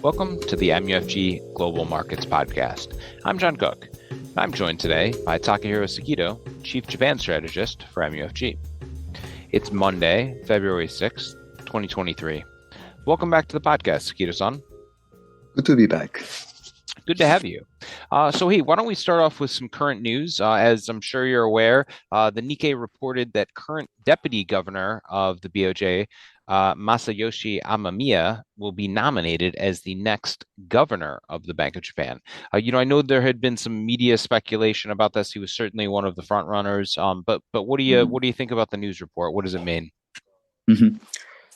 Welcome to the MUFG Global Markets Podcast. I'm John Cook. I'm joined today by Takahiro Sekido, Chief Japan Strategist for MUFG. It's Monday, February 6th, 2023. Welcome back to the podcast, Sekido-san. Good to be back. Good to have you. Why don't we start off with some current news? As I'm sure you're aware, the Nikkei reported that current Deputy Governor of the BoJ, Masayoshi Amamiya, will be nominated as the next governor of the Bank of Japan. I know there had been some media speculation about this. He was certainly one of the front runners. But what do you think about the news report? What does it mean? Mm-hmm.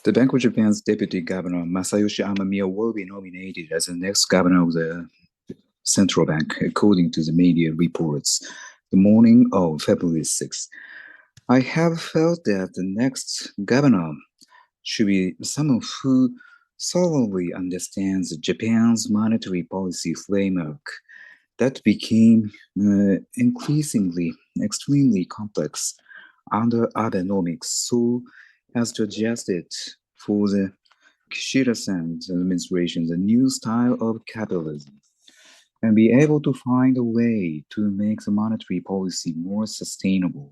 The Bank of Japan's Deputy Governor Masayoshi Amamiya will be nominated as the next governor of the central bank, according to the media reports, the morning of February 6th. I have felt that the next governor should be someone who thoroughly understands Japan's monetary policy framework that became increasingly extremely complex under Abenomics, so as to adjust it for the Kishida-san's administration, the new style of capitalism, and be able to find a way to make the monetary policy more sustainable.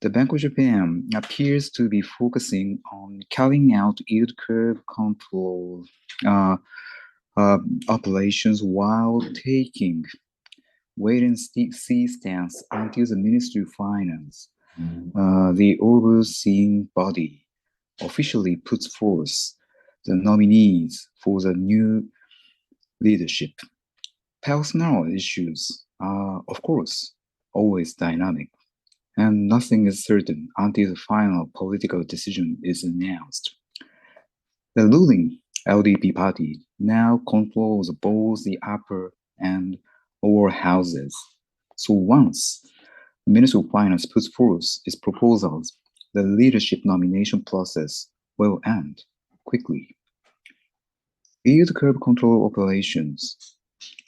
The Bank of Japan appears to be focusing on carrying out yield curve control operations while taking wait-and-see stance until the Ministry of Finance, the overseeing body, officially puts forth the nominees for the new leadership. Personnel issues are, of course, always dynamic, and nothing is certain until the final political decision is announced. The ruling LDP party now controls both the upper and lower houses. So once the Ministry of Finance puts forth its proposals, the leadership nomination process will end quickly. Yield curve control operations,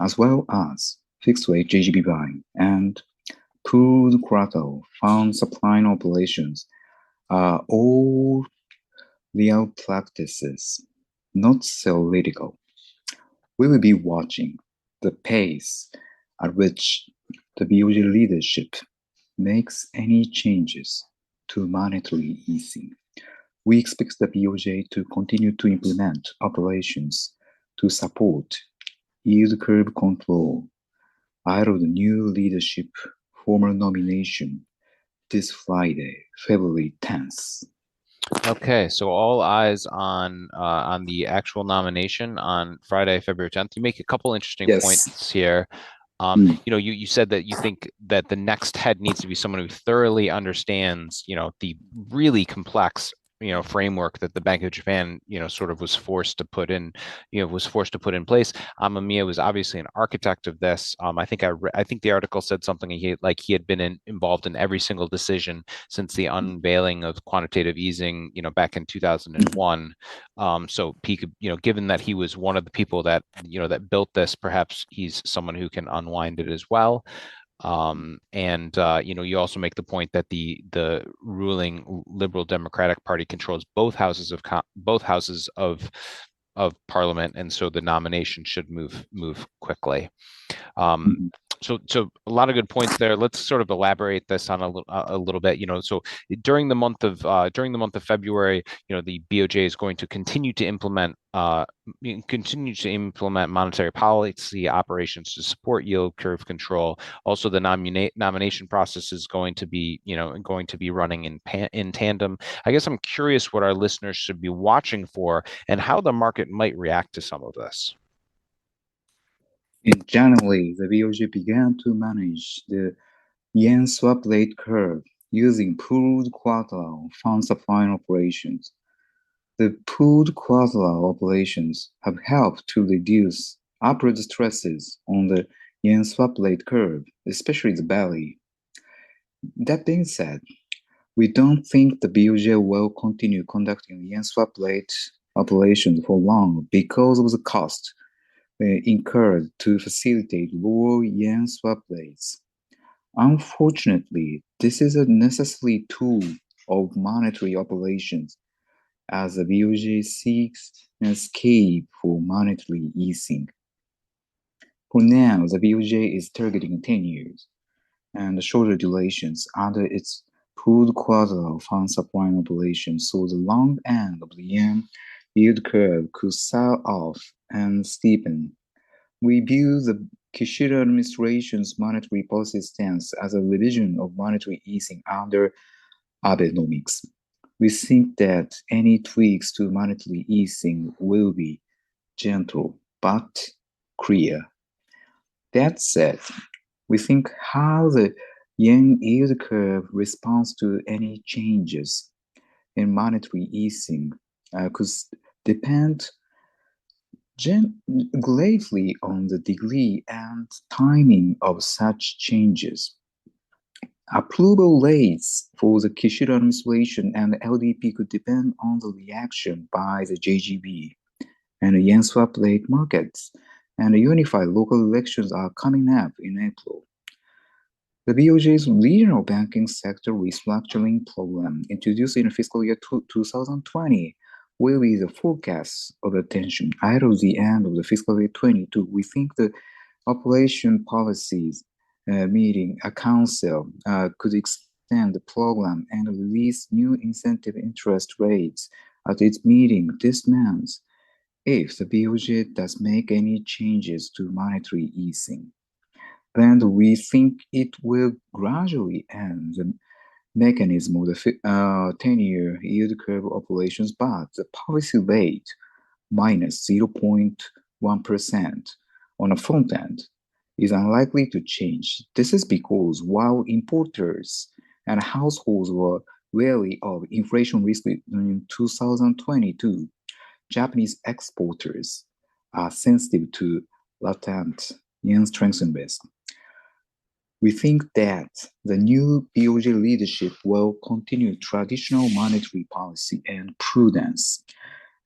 as well as fixed rate JGB buying and pooled collateral fund supplying operations, are all real practices, not theoretical. We will be watching the pace at which the BoJ leadership makes any changes to monetary easing. We expect the BoJ to continue to implement operations to support yield curve control out of the new leadership formal nomination this Friday, February 10th. Okay, so all eyes on the actual nomination on Friday, February 10th. You make a couple interesting points here. You said that you think that the next head needs to be someone who thoroughly understands, the really complex, framework that the Bank of Japan, sort of was forced to put in place. Amamiya was obviously an architect of this. I think the article said something he had been involved in every single decision since the unveiling of quantitative easing, back in 2001. So he could, given that he was one of the people that, that built this, perhaps he's someone who can unwind it as well. You also make the point that the ruling Liberal Democratic Party controls both houses of Parliament, and so the nomination should move quickly. So a lot of good points there. Let's sort of elaborate this on a little bit. So during the month of February, the BoJ is going to continue to implement monetary policy operations to support yield curve control. Also, the nomination process is going to be running in tandem. I guess I'm curious what our listeners should be watching for and how the market might react to some of this. In January, the BoJ began to manage the yen swap rate curve using pooled collateral fund supplying operations. The pooled collateral operations have helped to reduce upward stresses on the yen swap rate curve, especially the belly. That being said, we don't think the BoJ will continue conducting yen swap rate operations for long because of the cost incurred to facilitate lower yen swap rates. Unfortunately, this is a necessary tool of monetary operations as the BOJ seeks an escape for monetary easing. For now, the BOJ is targeting 10 years and shorter durations under its pooled quadrilateral fund supply operation, so the long end of the yen yield curve could sell off and steepen. We view the Kishida administration's monetary policy stance as a revision of monetary easing under Abenomics. We think that any tweaks to monetary easing will be gentle but clear. That said, we think how the yen yield curve responds to any changes in monetary easing could depend greatly on the degree and timing of such changes. Approval rates for the Kishida administration and the LDP could depend on the reaction by the JGB and the yen swap rate markets, and the unified local elections are coming up in April. The BOJ's regional banking sector restructuring program, introduced in fiscal year 2020, will be the focus of attention. Ahead of the end of the fiscal year 22, we think the operation policies meeting a council could extend the program and release new incentive interest rates at its meeting this month if the BOJ does make any changes to monetary easing. Then we think it will gradually end the mechanism of the 10-year yield curve operations, but the policy rate minus 0.1% on the front end is unlikely to change. This is because while importers and households were wary of inflation risk in 2022, Japanese exporters are sensitive to latent yen strengthening risk. We think that the new BOJ leadership will continue traditional monetary policy and prudence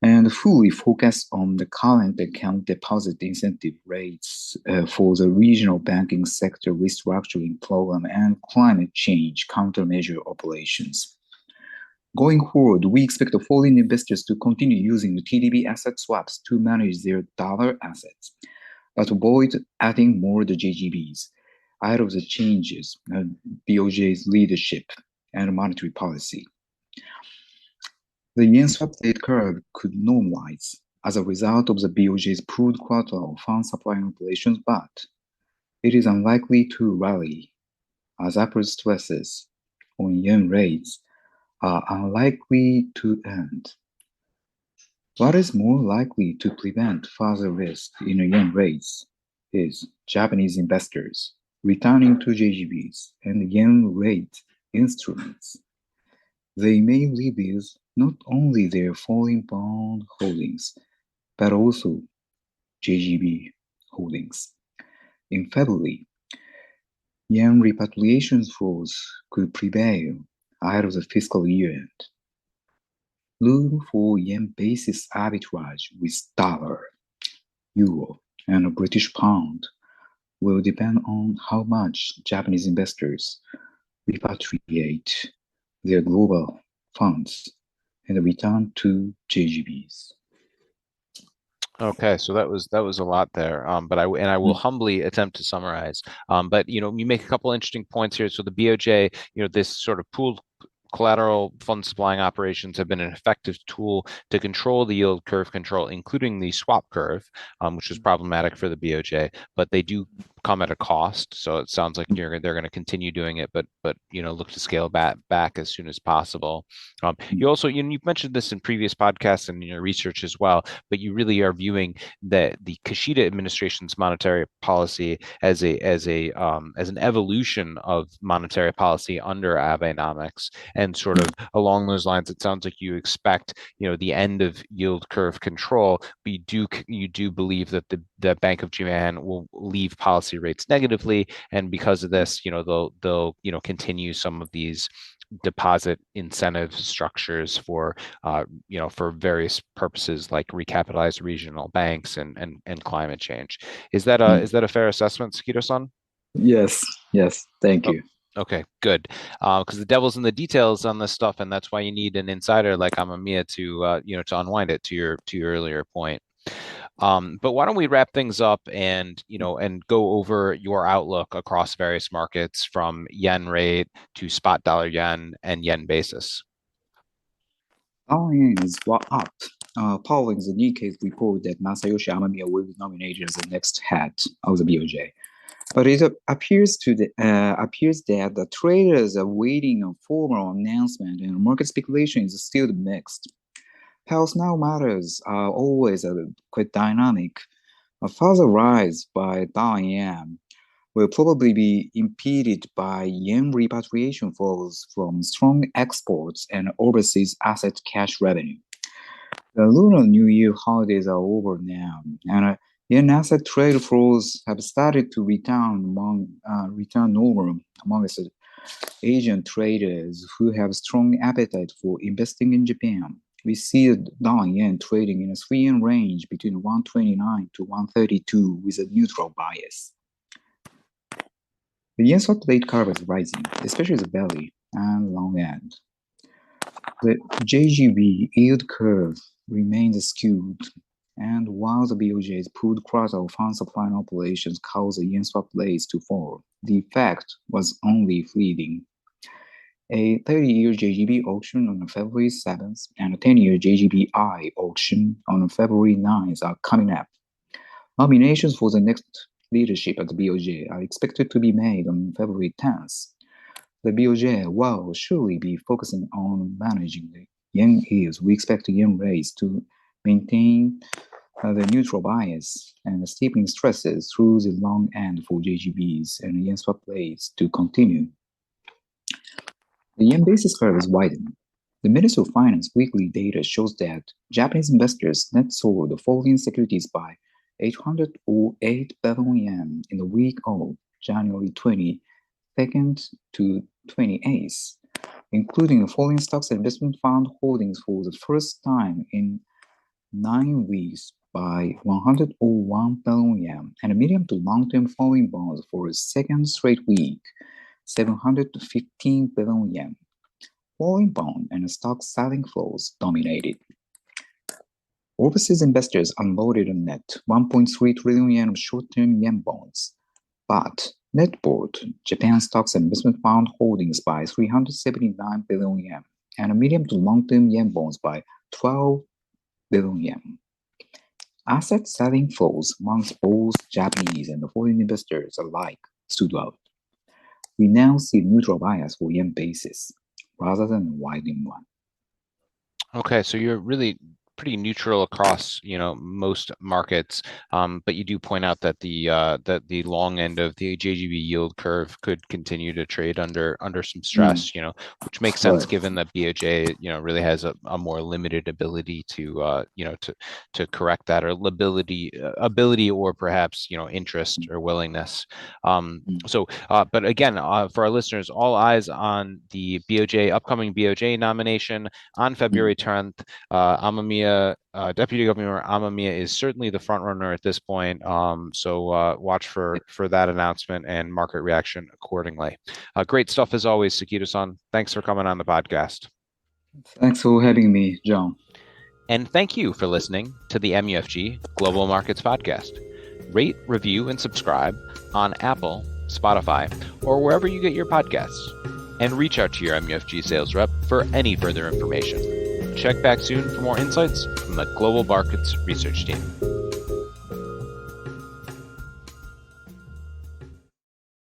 and fully focus on the current account deposit incentive rates for the regional banking sector restructuring program and climate change countermeasure operations. Going forward, we expect the foreign investors to continue using the TDB asset swaps to manage their dollar assets, but avoid adding more the JGBs out of the changes in BOJ's leadership and monetary policy. The yen swap rate curve could normalize as a result of the BOJ's pooled quadrilateral fund supply operations, but it is unlikely to rally as upward stresses on yen rates are unlikely to end. What is more likely to prevent further risk in yen rates is Japanese investors returning to JGBs and yen rate instruments. They may rebuild not only their foreign bond holdings, but also JGB holdings. In February, yen repatriation flows could prevail ahead of the fiscal year end. Room for yen basis arbitrage with dollar, euro, and British pound will depend on how much Japanese investors repatriate their global funds and return to JGBs. Okay, so that was a lot there, but I will humbly attempt to summarize. But you make a couple interesting points here. So the BOJ, this sort of pooled collateral fund supplying operations have been an effective tool to control the yield curve control, including the swap curve, which is problematic for the BOJ, but they do come at a cost. So it sounds like they're going to continue doing it, but look to scale back as soon as possible. You also you've mentioned this in previous podcasts and in your research as well, but you really are viewing the Kishida administration's monetary policy as an evolution of monetary policy under Abenomics. And sort of along those lines, it sounds like you expect, the end of yield curve control, but you do believe that the Bank of Japan will leave policy rates negatively, and because of this, they'll continue some of these deposit incentive structures for various purposes like recapitalized regional banks and climate change. Is that a fair assessment, Sekido-san? Yes, thank you. Okay, good. Because the devil's in the details on this stuff, and that's why you need an insider like Amamiya to to unwind it to your earlier point. But why don't we wrap things up and and go over your outlook across various markets from yen rate to spot dollar yen and yen basis. Our yen is up, following the Nikkei's report that Masayoshi Amamiya will be nominated as the next head of the BoJ. But it appears that the traders are waiting a formal announcement, and market speculation is still mixed. Health now matters are always quite dynamic. A further rise by dollar yen will probably be impeded by yen repatriation flows from strong exports and overseas asset cash revenue. The Lunar New Year holidays are over now, and yen asset trade flows have started to return normal amongst Asian traders who have strong appetite for investing in Japan. We see the dollar yen trading in a 3 yen range between 129 to 132 with a neutral bias. The yen swap rate curve is rising, especially the belly and long end. The JGB yield curve remains skewed, and while the BOJ's pulled cross of fund supply operations caused the yen swap rates to fall, the effect was only fleeting. A 30-year JGB auction on February 7th and a 10-year JGBI auction on February 9th are coming up. Nominations for the next leadership at the BOJ are expected to be made on February 10th. The BOJ will surely be focusing on managing the yen yields. We expect the yen rates to maintain the neutral bias and the steepening stresses through the long end for JGBs and yen swap rates to continue. The yen basis curve is widening. The Ministry of Finance weekly data shows that Japanese investors net sold foreign securities by 808 billion yen in the week of January 22nd to 28th, including foreign stocks and investment fund holdings for the first time in 9 weeks by 101 billion yen, and medium to long-term foreign bonds for a second straight week, 715 billion yen. Foreign bond and stock selling flows dominated. Overseas investors unloaded a net 1.3 trillion yen of short-term yen bonds, but net bought Japan stocks and investment fund holdings by 379 billion yen, and medium to long-term yen bonds by 12 billion yen. Asset selling flows amongst both Japanese and foreign investors alike stood out. We now see neutral bias for yen basis rather than a widening one. Okay, so you're really pretty neutral across most markets, but you do point out that the long end of the JGB yield curve could continue to trade under some stress, which makes sense given that BOJ really has a more limited ability to to correct that, or ability or perhaps interest or willingness. But again, for our listeners, all eyes on the upcoming BOJ nomination on February 10th. Amamiya, Deputy Governor Amamiya is certainly the front runner at this point. So watch for that announcement and market reaction accordingly. Great stuff as always, Sekido-san. Thanks for coming on the podcast. Thanks for having me, John. And thank you for listening to the MUFG Global Markets Podcast. Rate, review, and subscribe on Apple, Spotify, or wherever you get your podcasts. And reach out to your MUFG sales rep for any further information. Check back soon for more insights from the Global Markets Research Team.